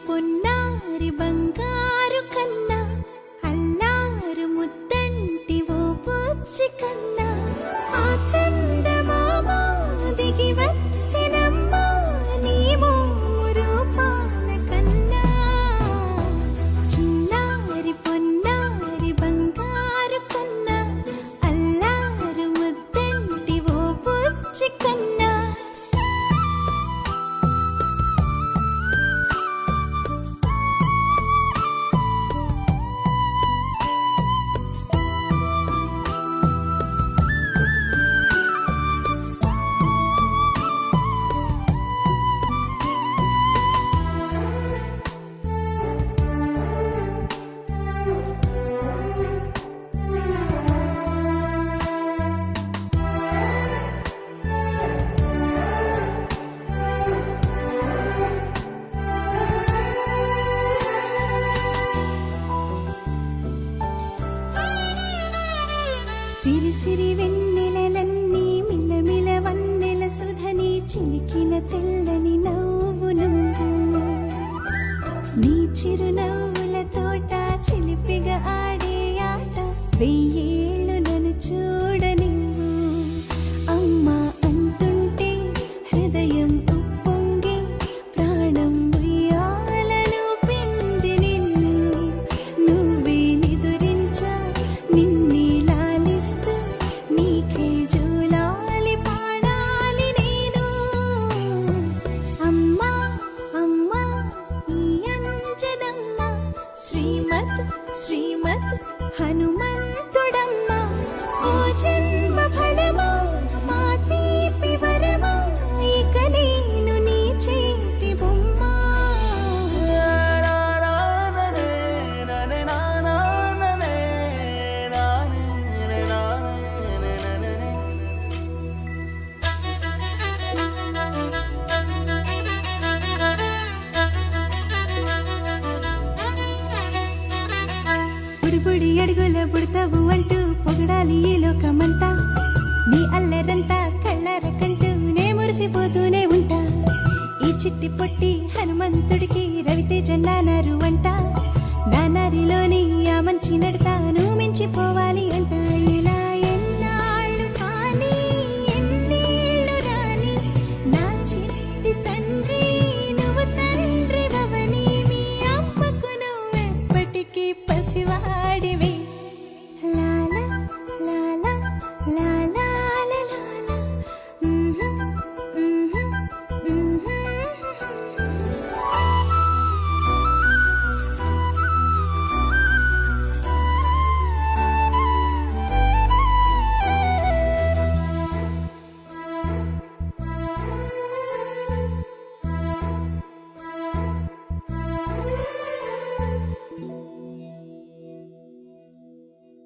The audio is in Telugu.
పొన్నారి బంగారు కన్నా అల్లారు ముద్దంటి ఓ పూచి కన్నా ఆ చందమామ దిగి వచ్చినమ్మా నీ మోము రూపాన కన్నా చిన్నారి పొన్నారి బంగారు కన్నా అల్లారు ముద్దంటి ఓ పూచి కన్నా సిరి సిరి వెన్నెలలన్నీ మిలమిల వన్నెల సుధని చిలికిన తెల్లని నవ్వు నువ్వు నీ చిరునవ్వుల తోట చిలిపిగా ఆడే ఆట వెయ్యేళ్ళు నన్ను చూడ నువ్వు అమ్మా అంటుంటే హృదయం ఉప్పొంగి ప్రాణం ఉయ్యాలలో పిండి నిన్ను నువ్వే నిదురించా నిన్నే నీకే జోలాలి పాడాలి నేను అమ్మా అమ్మా ఈ అంజనమ్మ శ్రీమత్ శ్రీమత్ హనుమంతుడమ్మ ఓ జన్మ ఫలమా మా తీపి వరమా ఇక నేను నీ చేతి బొమ్మ బుడి అడుగుల బుడతావు అంటూ పొగడాలి ఈ లోకమంతా నీ అల్లరంతా కళ్ళారకంటూ నే మురిసిపోతూనే ఉంటా ఈ చిట్టి పొట్టి హనుమంతుడికి రవితేజ నానారు అంట నానారిలోని ఆ మంచి నడతాను మించిపోవాలి